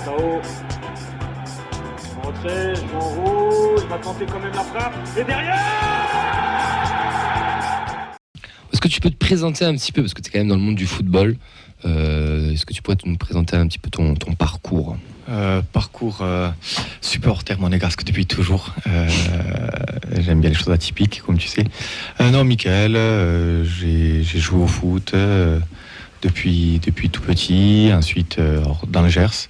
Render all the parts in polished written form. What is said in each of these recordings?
Sao. Retrait, joue en haut, il va tenter quand même la frappe. Et derrière! Est-ce que tu peux te présenter un petit peu, parce que tu es quand même dans le monde du football, est-ce que tu pourrais nous présenter un petit peu ton parcours? Parcours supporter monégasque depuis toujours. J'aime bien les choses atypiques, comme tu sais. Non, Mickaël, j'ai joué au foot depuis tout petit, ensuite dans le Gers.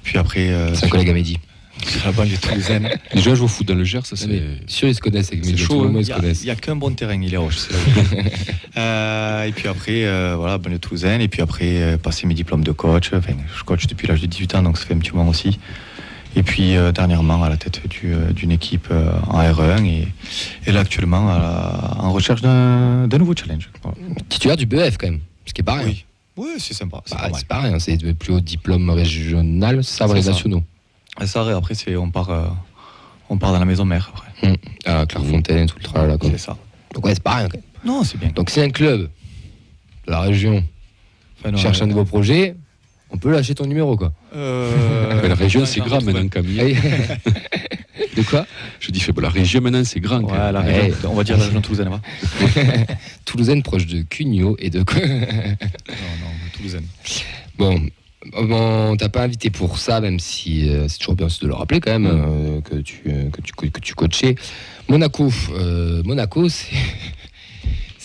Puis après. C'est un collègue à Mehdi. Sur la banlieue toulousaine. Les gens jouent au foot dans le Gers, ça c'est. Sûr, ils se connaissent avec Mehdi. chaud, hein. Il n'y a qu'un bon terrain, il est roche. Et puis après, voilà, banlieue toulousaine. Et puis après, passer mes diplômes de coach. Enfin, je coach depuis l'âge de 18 ans, donc ça fait un petit moment aussi. Et puis dernièrement, à la tête d'une équipe en R1. Et là, actuellement, en recherche d'un nouveau challenge. Voilà. Titulaire du BEF quand même, ce qui est pas rien. Oui, c'est sympa. C'est pas rien, c'est le plus haut diplôme régional, c'est ça, pour les nationaux. Et ça, après, on part dans la maison mère. Après. Ah, Clairefontaine, tout le tralala. C'est ça. Donc ouais, c'est pas rien quand même. Non, c'est bien. Donc si un club de la région cherche un nouveau projet, on peut lâcher ton numéro, quoi. La région, c'est grand maintenant, Camille. De quoi? Je dis, la région maintenant, c'est grand. Ouais, la région, on va dire la région toulousaine. Toulousaine, proche de Cugnot et de... non, toulousaine. Bon, on t'a pas invité pour ça, même si c'est toujours bien de le rappeler quand même, que tu coachais. Monaco, c'est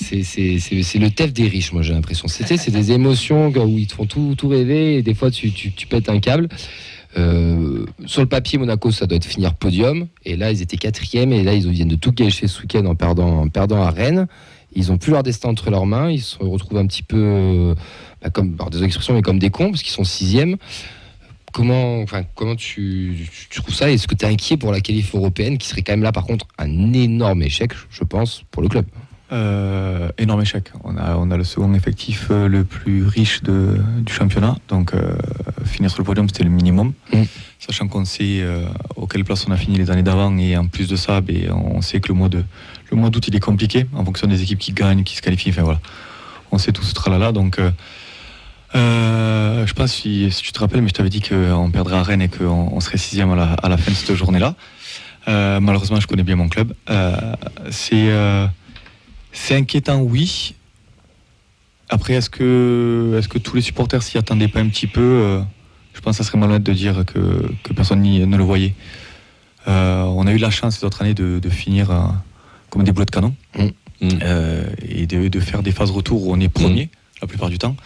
le TEF des riches, moi j'ai l'impression. C'est des émotions où ils te font tout rêver et des fois tu pètes un câble. Sur le papier, Monaco, ça doit finir podium. Et là, ils étaient 4e et là, ils viennent de tout gâcher ce week-end en perdant à Rennes. Ils n'ont plus leur destin entre leurs mains. Ils se retrouvent un petit peu, des expressions, mais comme des cons, parce qu'ils sont 6e. Comment tu trouves ça? Est-ce que tu es inquiet pour la qualif européenne, qui serait quand même là, par contre, un énorme échec, je pense, pour le club? Énorme échec. On a le second effectif le plus riche du championnat. Donc, finir sur le podium, c'était le minimum. Sachant qu'on sait auquel place on a fini les années d'avant. Et en plus de ça, on sait que le mois d'août, il est compliqué en fonction des équipes qui gagnent, qui se qualifient. Enfin, voilà. On sait tout ce tralala. Donc, je sais pas si tu te rappelles, mais je t'avais dit qu'on perdrait à Rennes et qu'on serait 6e à la fin de cette journée-là. Malheureusement, je connais bien mon club. C'est inquiétant, oui. Après, est-ce que tous les supporters s'y attendaient pas un petit peu? Je pense que ça serait malhonnête de dire que personne ne le voyait. On a eu la chance ces autres années de finir comme des boulots de canon et de faire des phases retour où on est premier la plupart du temps.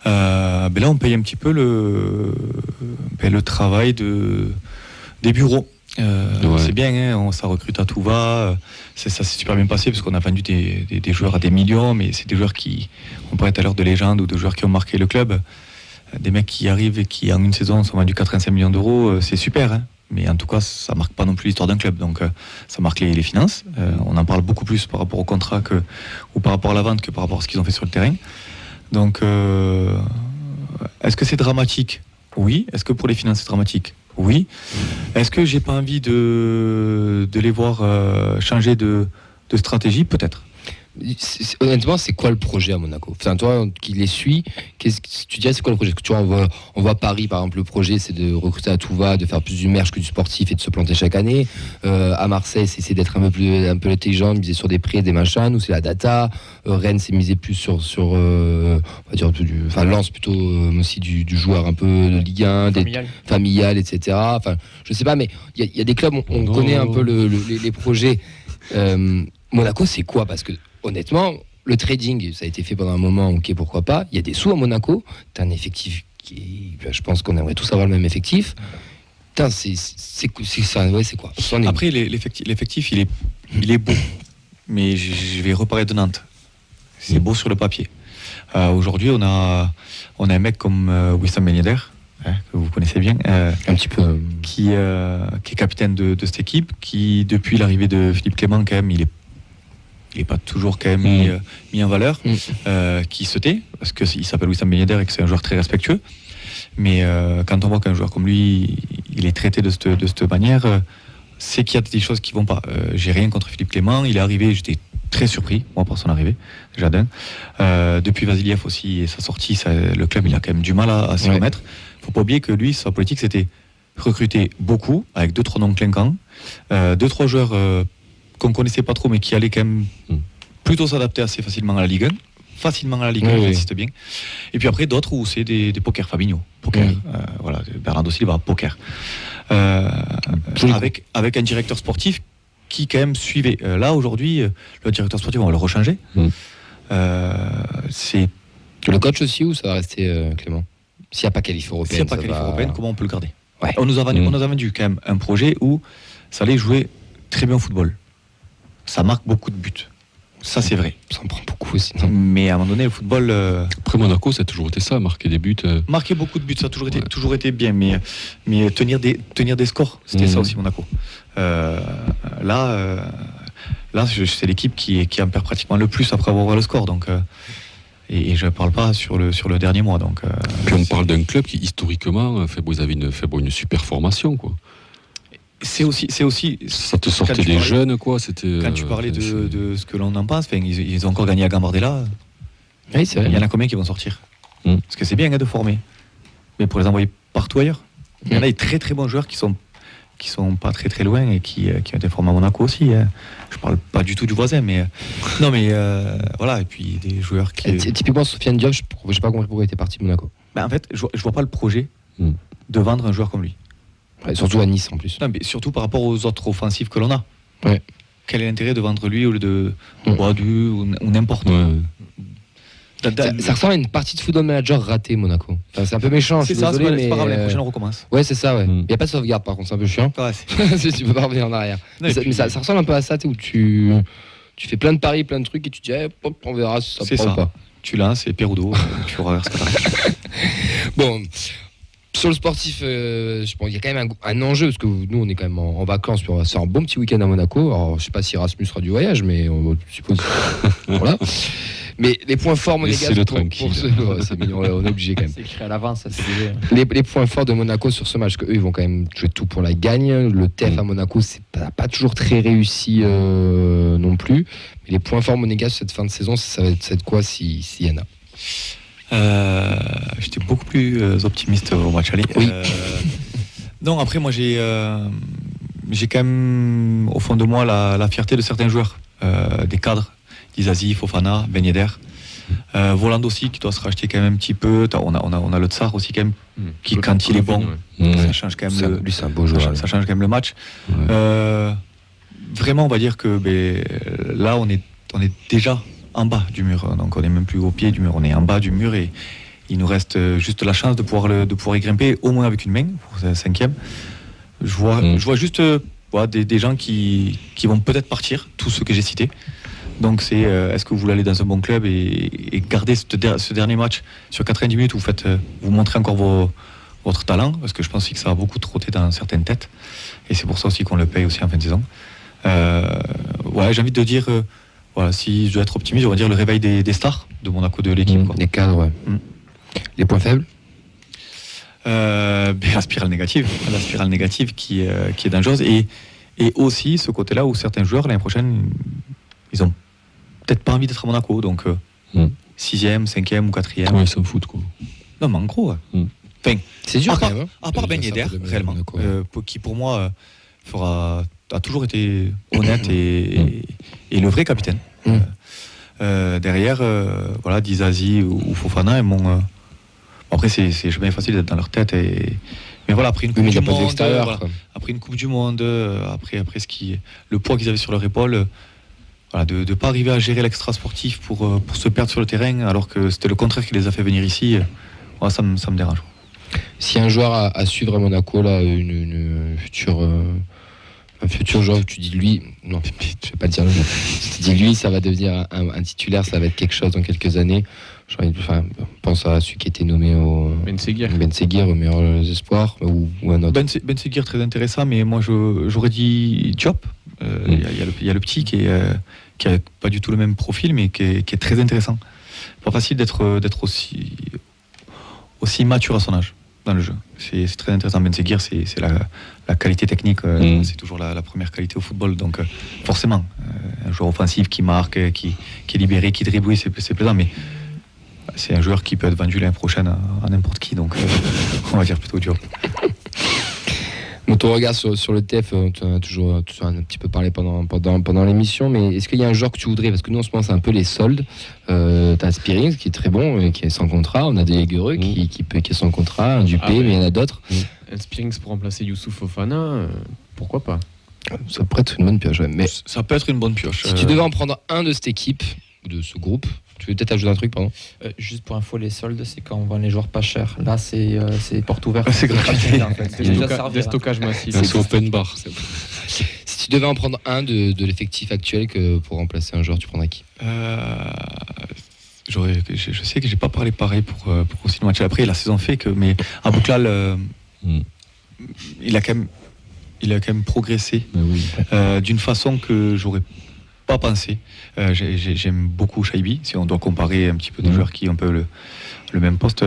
Là, on paye un petit peu le travail des bureaux. C'est bien, hein, ça recrute à tout va. Ça s'est super bien passé parce qu'on a vendu des joueurs à des millions, mais c'est des joueurs qui, on pourrait être à l'heure de légende ou de joueurs qui ont marqué le club. Des mecs qui arrivent et qui en une saison sont vendus 85 millions d'euros, c'est super, hein, mais en tout cas ça marque pas non plus l'histoire d'un club, donc ça marque les finances. On en parle beaucoup plus par rapport au contrat ou par rapport à la vente que par rapport à ce qu'ils ont fait sur le terrain. Donc est-ce que c'est dramatique? Oui. Est-ce que pour les finances c'est dramatique? Oui. Est-ce que j'ai pas envie de les voir changer de stratégie? Peut-être. Honnêtement, c'est quoi le projet à Monaco? Enfin, toi qui les suis, qu'est-ce que tu dirais, c'est quoi le projet? Tu vois, on voit Paris, par exemple, le projet c'est de recruter à tout va, de faire plus du merch que du sportif et de se planter chaque année. À Marseille, c'est d'être un peu intelligent, de miser sur des prêts, des machins. Nous, c'est la data. Rennes, c'est miser plus sur on va dire Lens plutôt aussi du joueur un peu de Ligue 1, familial, etc. Enfin, je sais pas, mais il y a des clubs, on connaît un peu les projets. Monaco, c'est quoi? Parce que honnêtement, le trading, ça a été fait pendant un moment, ok, pourquoi pas. Il y a des sous à Monaco. T'as un effectif je pense qu'on aimerait tous avoir le même effectif. Putain, c'est ça, ouais, c'est quoi? Après, l'effectif, il est beau. Mais je vais reparler de Nantes. C'est beau sur le papier. Aujourd'hui, on a un mec comme Wissam Ben Yedder, que vous connaissez bien, un petit peu, qui est capitaine de cette équipe, qui, depuis l'arrivée de Philippe Clément, quand même, il est pas toujours quand même mis en valeur, qui se tait, parce qu'il s'appelle Wissam Ben Yedder et que c'est un joueur très respectueux. Mais quand on voit qu'un joueur comme lui, il est traité de cette manière, c'est qu'il y a des choses qui vont pas. J'ai rien contre Philippe Clément, il est arrivé, j'étais très surpris, moi, par son arrivée, déjà d'un. Depuis Vasiliev aussi et sa sortie, le club, il a quand même du mal à s'y remettre. Il ne faut pas oublier que lui, sa politique, c'était recruter beaucoup, avec 2-3 noms clinquants, 2-3 joueurs qu'on ne connaissait pas trop, mais qui allaient quand même plutôt s'adapter assez facilement à la Ligue 1. Facilement à la Ligue 1, j'insiste bien. Et puis après, d'autres où c'est des poker Fabinho. Poker. Voilà, Bernardo Silva, poker. Avec un directeur sportif qui quand même suivait. Là, aujourd'hui, le directeur sportif, on va le rechanger. C'est... Le coach aussi, ou ça va rester Clément? S'il n'y a pas qualif européenne. S'il n'y a pas qualif européenne, comment on peut le garder? Ouais. On nous a vendu quand même un projet où ça allait jouer très bien au football. Ça marque beaucoup de buts. Ça, c'est vrai. Ça en prend beaucoup aussi. Non, mais à un moment donné, le football... Après Monaco, ça a toujours été ça, marquer des buts. Marquer beaucoup de buts, ça a toujours été bien. Mais tenir des scores, c'était ça aussi, Monaco. Là, c'est l'équipe qui en perd pratiquement le plus après avoir ouvert le score. Donc, et je ne parle pas sur le dernier mois. Donc, puis on parle d'un club qui, historiquement, vous avez une super formation, quoi. C'est aussi ça te sortait des jeunes, quoi. C'était quand tu parlais de ce que l'on en pense, ils ont encore gagné à Gambardella. Oui, c'est vrai. Il y en a combien qui vont sortir? Parce que c'est bien de former, mais pour les envoyer partout ailleurs. Il y en a des très très bons joueurs qui sont pas très très loin et qui ont été formés à Monaco aussi. Je parle pas du tout du voisin, mais non, mais voilà. Et puis des joueurs qui. Typiquement Sofiane Diop, je sais pas compris pourquoi il était parti de Monaco. En fait, je vois pas le projet de vendre un joueur comme lui. Ouais, surtout à Nice en plus. Non, mais surtout par rapport aux autres offensifs que l'on a. Ouais. Quel est l'intérêt de vendre lui au lieu de Boadu ou n'importe quoi? Ça ressemble à une partie de Football Manager ratée, Monaco. Enfin, c'est un peu méchant, c'est ça, c'est pas grave, l'année prochaine on recommence. Ouais, c'est ça, ouais. Il n'y a pas de sauvegarde par contre, c'est un peu chiant. Ouais, tu peux pas revenir en arrière. Non, mais ça ressemble un peu à ça, où tu fais plein de paris, plein de trucs et tu te dis, on verra si ça prend ou pas. Tu lances et Perudo, tu reverses ce que t'arrives. Bon. Sur le sportif, il y a quand même un enjeu, parce que nous, on est quand même en vacances, puis on va se faire un bon petit week-end à Monaco. Alors, je sais pas si Rasmus sera du voyage, mais on suppose. Voilà. Mais les points forts monégasques. C'est mignon, on est obligé quand même. C'est écrit à l'avance, ça c'est déjà. Les points forts de Monaco sur ce match, parce qu'eux, ils vont quand même jouer tout pour la gagne. Le TEF à Monaco, c'est pas toujours très réussi non plus. Mais les points forts monégasques cette fin de saison, ça va être quoi s'il y en a? J'étais beaucoup plus optimiste au match aller. Oui. Non, après moi j'ai quand même au fond de moi la fierté de certains joueurs, des cadres, Dizazi, Fofana, Ben Yedder, Voland aussi qui doit se racheter quand même un petit peu. On a le Tsar aussi quand même qui quand il est bon, ça change quand même c'est un beau joueur. Ça change quand même le match. Vraiment on va dire que là on est déjà en bas du mur, donc on n'est même plus au pied du mur, on est en bas du mur et il nous reste juste la chance de pouvoir y grimper au moins avec une main pour ce 5e. Je vois juste des gens qui vont peut-être partir, tous ceux que j'ai cités. Donc c'est est-ce que vous voulez aller dans un bon club et garder ce dernier match sur 90 minutes où vous montrez encore votre talent, parce que je pense aussi que ça a beaucoup trotté dans certaines têtes et c'est pour ça aussi qu'on le paye aussi en fin de saison. J'ai envie de dire voilà, si je dois être optimiste, on va dire le réveil des stars de Monaco, de l'équipe. Les cadres, ouais. Les points faibles? La spirale négative qui est dangereuse. Et aussi ce côté-là où certains joueurs, l'année prochaine, ils ont peut-être pas envie d'être à Monaco. Donc 6e, 5e ou 4e. Ouais, ils s'en foutent, quoi. Non, mais en gros... Enfin, c'est dur quand même. À part Ben Yedder, réellement, qui pour moi a toujours été honnête et le vrai capitaine. Derrière, Dizazi ou Fofana, après c'est jamais facile d'être dans leur tête. Mais voilà, après une Coupe du Monde, après une Coupe du Monde, après le poids qu'ils avaient sur leur épaule, de ne pas arriver à gérer l'extra sportif pour se perdre sur le terrain, alors que c'était le contraire qui les a fait venir ici, ça me dérange. Si un joueur à suivre à Monaco, là, un futur joueur, tu dis lui, non, je vais pas dire le nom. Tu dis lui, ça va devenir un titulaire, ça va être quelque chose dans quelques années. Pense à celui qui était nommé au Ben Seguir au meilleur espoir ou un autre. Ben Seguir très intéressant, mais moi j'aurais dit Diop. Il y a le petit qui a pas du tout le même profil, mais qui est très intéressant. Pas facile d'être aussi mature à son âge dans le jeu. C'est très intéressant. Ben Seguir, c'est la qualité technique, c'est toujours la première qualité au football, donc forcément un joueur offensif qui marque, qui est libéré, qui dribble, oui, c'est plaisant, mais c'est un joueur qui peut être vendu l'année prochaine à n'importe qui, donc on va dire plutôt dur. Bon, ton regard sur le TEF, tu en as toujours un petit peu parlé pendant l'émission, mais est-ce qu'il y a un joueur que tu voudrais? Parce que nous, en ce moment, c'est un peu les soldes. T'as Spearings qui est très bon et qui est sans contrat. On a des Guerreux qui est sans contrat, un Dupé, mais il y en a d'autres. Un Spearings pour remplacer Youssouf Fofana, pourquoi pas? Ça pourrait être une bonne pioche, ouais. Mais Ça peut être une bonne pioche. si tu devais en prendre un de cette équipe, ou de ce groupe, tu veux peut-être ajouter un truc, pardon? Juste pour info, les soldes, c'est quand on vend les joueurs pas chers. Là, c'est porte ouverte. C'est gratuit. En fait. C'est Des déjà servi. des stockages massifs. C'est open bar. Si tu devais en prendre un de l'effectif actuel pour remplacer un joueur, tu prendrais qui? Je sais que j'ai pas parlé pareil pour aussi le match après. La saison fait que, mais Abouklal, il a quand même progressé d'une façon que j'aurais pas pensé. J'aime beaucoup Shaibi, si on doit comparer un petit peu des joueurs qui ont un peu le même poste,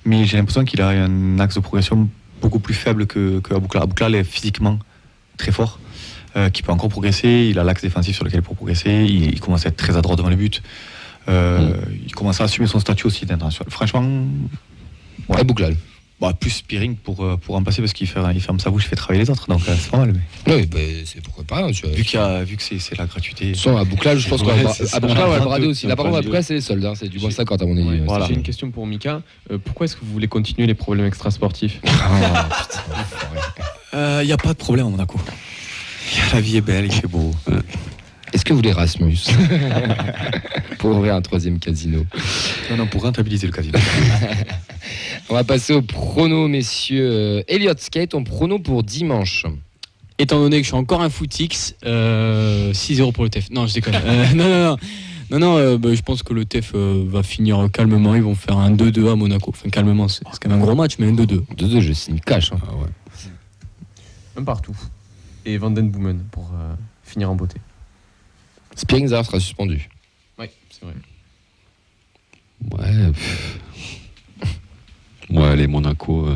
mais j'ai l'impression qu'il a un axe de progression beaucoup plus faible que Abouklal. Abouklal est physiquement très fort, qui peut encore progresser. Il a l'axe défensif sur lequel il peut progresser. Il commence à être très adroit devant le but. Il commence à assumer son statut aussi d'international. Franchement, Ouais, Abouklal. plus Spearing pour remplacer, parce qu'il ferme sa bouche, il fait travailler les autres, donc c'est pas mal. Mais Oui, c'est pourquoi pas. Hein, vu que c'est la gratuité. Sans Abouklal, je pense qu'on va c'est Abouklal, on va le brader aussi. ça. Là, par contre, Abouklal, c'est les soldes. Hein, c'est du moins 50 à mon avis. Ouais, Voilà. J'ai une question pour Mika. Pourquoi est-ce que vous voulez continuer les problèmes extrasportifs? Il n'y a pas de problème à Monaco. La vie est belle, il fait beau. Est-ce que vous voulez Rasmus pour ouvrir un troisième casino? Non, pour rentabiliser le casino. On va passer au prono, messieurs. Elliott, quel est ton prono pour dimanche? Étant donné que je suis encore un footix, 6-0 pour le TEF. Non, je déconne. Non, je pense que le TEF va finir calmement. Ils vont faire un 2-2 à Monaco. Enfin, calmement, c'est quand même un gros match, mais un 2-2. 2-2, je signe cash. Hein. Un partout. Et Vanden Boomen pour finir en beauté. Spearings sera suspendu. Oui, c'est vrai. Ouais. Ouais, allez, Monaco,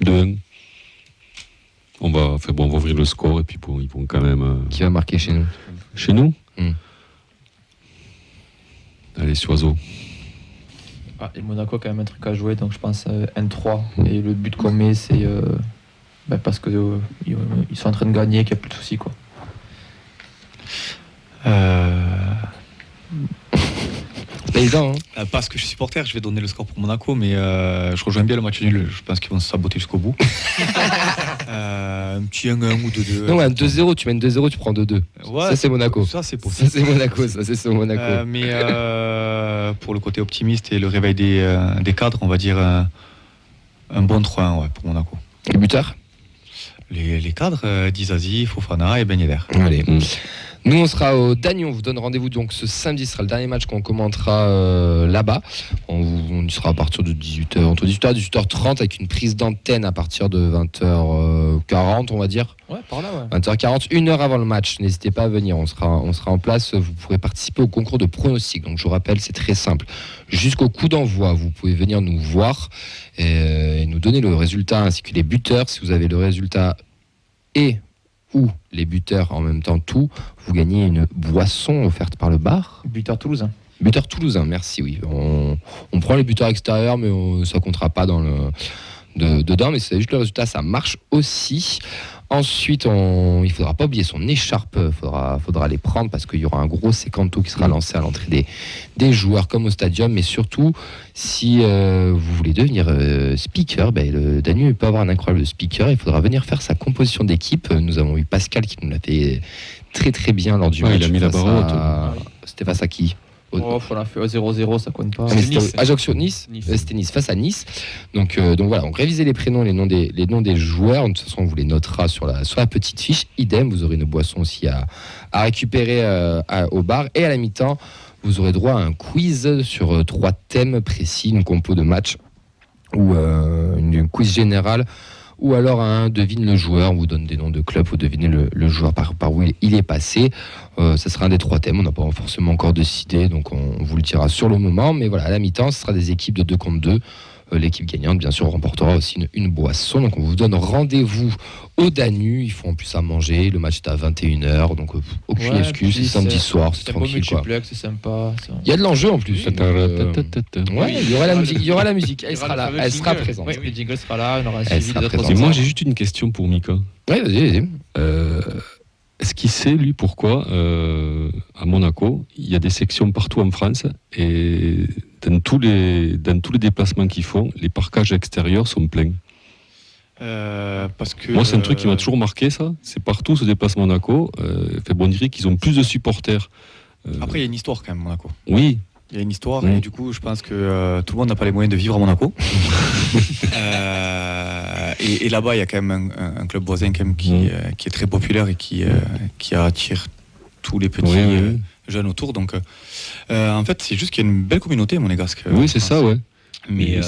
2-1. On va ouvrir le score et puis ils vont quand même. Qui va marquer chez nous? Chez nous Mm. Allez, Soiseau. Et Monaco a quand même un truc à jouer, donc je pense 1-3. Et le but qu'on met, c'est parce que ils sont en train de gagner, qu'il n'y a plus de soucis, quoi. C'est pas évident, hein. Parce que je suis supporter, je vais donner le score pour Monaco, mais je rejoins bien le match nul. Je pense qu'ils vont se saboter jusqu'au bout. Un petit 1-1 ou 2-2. Non, un 2-0, tu mènes 2-0, tu prends 2-2. Ouais, Ça, c'est Monaco. Ça, c'est possible. Ça, c'est Monaco, ça, c'est Monaco. Mais pour le côté optimiste et le réveil des cadres, on va dire un bon 3-1 pour Monaco. Les buteurs? Les cadres, Dizazi, Fofana et Ben Yedder. Allez. Nous, on sera au Dagny. On vous donne rendez-vous donc ce samedi. Ce sera le dernier match qu'on commentera là-bas. On y sera à partir de 18h, entre 18h et 18h30, avec une prise d'antenne à partir de 20h40, on va dire. Ouais, par là, ouais. 20h40, une heure avant le match. N'hésitez pas à venir. On sera en place. Vous pourrez participer au concours de pronostics. Donc, je vous rappelle, c'est très simple. Jusqu'au coup d'envoi, vous pouvez venir nous voir et nous donner le résultat ainsi que les buteurs. Si vous avez le résultat ou les buteurs en même temps, vous gagnez une boisson offerte par le bar. Buteur toulousain. Buteur toulousain, merci, oui. On prend les buteurs extérieurs, mais ça comptera pas dedans, mais c'est juste le résultat, ça marche aussi. Ensuite, il faudra pas oublier son écharpe, faudra les prendre parce qu'il y aura un gros sécanto qui sera lancé à l'entrée des joueurs comme au stadium. Mais surtout, si vous voulez devenir speaker, le Danube peut avoir un incroyable speaker. Il faudra venir faire sa composition d'équipe. Nous avons eu Pascal qui nous l'a fait très très bien lors du match. Il a mis la barre haute. C'était face à qui? On a fait 0-0, ça compte pas. Ah, mais Nice. c'était Ajaccio-Nice. C'était Nice face à Nice. Donc voilà, on révisez les prénoms, les noms des joueurs. De toute façon, on vous les notera sur la petite fiche. Idem, vous aurez une boisson aussi à récupérer au bar. Et à la mi-temps, vous aurez droit à un quiz sur 3 thèmes précis, une compo de match ou une quiz générale. Ou alors un devine le joueur, on vous donne des noms de clubs, vous devinez le joueur par où il est passé. Ça sera un des 3 thèmes, on n'a pas forcément encore décidé, donc on vous le dira sur le moment. Mais voilà, à la mi-temps, ce sera des équipes de 2 contre 2. L'équipe gagnante, bien sûr, remportera aussi une boisson. Donc, on vous donne rendez-vous au Danu. Ils font en plus à manger. Le match est à 21h. Donc, aucune Ouais, excuse. puis C'est samedi soir. C'est C'est un beau tranquille, quoi. multiplex, c'est sympa. Il y a de l'enjeu en plus. Ouais, il y aura la musique. Il y aura la musique. Elle Il y aura sera le là. fameux Elle sera jingle. présente. Oui, le jingle sera là, on aura Elle suivi sera d'autres présente. Et moi, ensemble. j'ai juste une question pour Mika. Ouais, vas-y. Est-ce qu'il sait, lui, pourquoi à Monaco, il y a des sections partout en France et dans tous les déplacements qu'ils font, les parcages extérieurs sont pleins. Parce que Moi, c'est un truc qui m'a toujours marqué, ça. C'est partout ce déplacement Monaco. On dirait qu'ils ont plus de supporters. Après, il y a une histoire quand même, Monaco. Oui, Il y a une histoire Oui. et du coup, je pense que tout le monde n'a pas les moyens de vivre à Monaco. Et là-bas, il y a quand même un club voisin quand même qui est très populaire et qui attire tous les petits Oui. jeunes autour. Donc, en fait, c'est juste qu'il y a une belle communauté monégasque. oui, c'est ça, ouais. Mais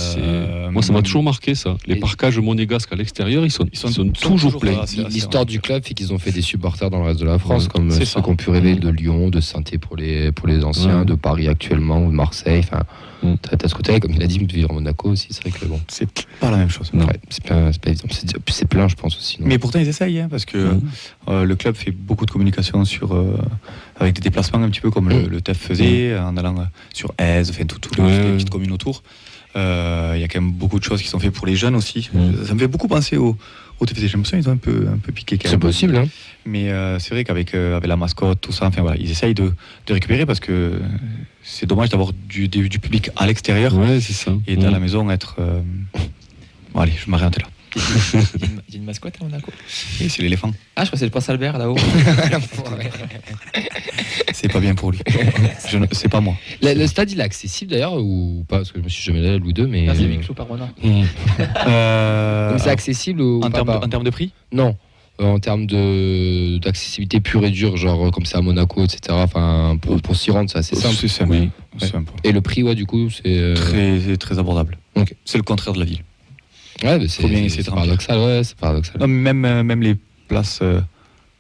Moi, ça m'a toujours marqué, ça. Les Et- parcages monégasques à l'extérieur, ils sont toujours pleins. L'histoire du club fait qu'ils ont fait des supporters dans le reste de la France, Ouais, comme c'est ceux ça. qui ont pu rêver de Lyon, de Saint-Étienne pour les anciens, Ouais. de Paris actuellement ou de Marseille. Enfin, Mm. t'as ce côté, comme il a dit, de vivre à Monaco aussi. C'est vrai que bon, c'est pas la même chose. Non. ouais, c'est pas évident. C'est plein, je pense aussi. non Mais pourtant, ils essayent, hein, parce que le club fait beaucoup de communication avec des déplacements un petit peu comme le TEF faisait, en allant sur Aise, enfin, toutes les petites communes autour. Il y a quand même beaucoup de choses qui sont faites pour les jeunes aussi. Ça me fait beaucoup penser au TFC. J'ai l'impression qu'ils ont un peu piqué quand même. C'est possible, hein. Mais c'est vrai qu'avec la mascotte, tout ça, enfin voilà, ils essayent de récupérer parce que c'est dommage d'avoir du public à l'extérieur Ouais, c'est ça. et dans la maison être. Bon, allez, je m'arrête là. Il y a une mascotte à Monaco. Et c'est l'éléphant. Ah, je crois que c'est le Prince Albert là-haut. C'est pas bien pour lui. C'est pas moi. Le stade, il est accessible d'ailleurs ou pas? Parce que je me suis jamais allé à Louis II, mais. Merci, Viclo Parona. Donc c'est accessible ou en pas, pas termes de prix. Non. En termes d'accessibilité pure et dure, genre comme c'est à Monaco, etc. Enfin, pour s'y rendre, c'est assez simple. C'est simple. Oui. C'est simple. Et le prix, ouais, du coup, c'est. Très abordable. Ok. C'est le contraire de la ville. Ouais, mais c'est Faut bien essayer de remplir. paradoxal, ouais, c'est paradoxal. Non, mais même les places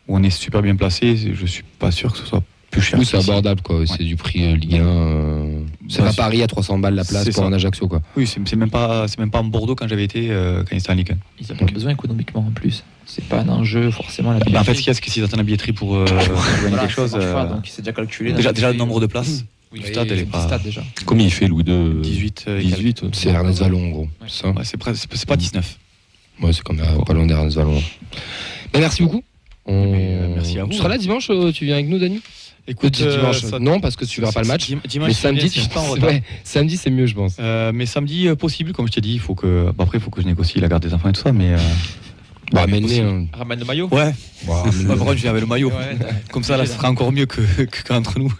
où on est super bien placé, je suis pas sûr que ce soit plus cher. Oui, c'est qu'ici. abordable, quoi. C'est du prix Ligue 1. C'est Bah, pas Paris à 300 balles la place c'est pour ça. un Ajaccio, quoi. Oui, c'est même pas en Bordeaux quand j'avais été quand il était en Ligue 1. Ils n'ont pas besoin économiquement en plus. C'est pas un enjeu forcément la Bah, en fait, ce qu'il y a, c'est que s'ils attendent la billetterie pour gagner quelque chose. donc c'est déjà calculé. Déjà le nombre de places. Oui, du stade, elle est du pas- stade déjà. Combien il fait, Louis II 18. 18. C'est Ernest Vallon, en gros. C'est ça. Ouais, c'est pas 19. Ouais, c'est comme pas loin d'Ernest Vallon. Ben, merci beaucoup. Merci à vous. Tu seras là dimanche, tu viens avec nous, Danu? Écoute, Dimanche, non, parce que tu verras pas le match. Dimanche, Mais samedi, tu pas en retard. ouais, samedi, c'est mieux, je pense. Mais samedi, possible, comme je t'ai dit, il faut que. Bah, après, il faut que je négocie la garde des enfants et tout ça, mais. Bah, mais amène-les. possible. hein. Ramène le maillot. Ouais. Bah, par contre, je viens avec le maillot. Ouais, Comme ça, là, ce sera encore mieux qu'entre nous.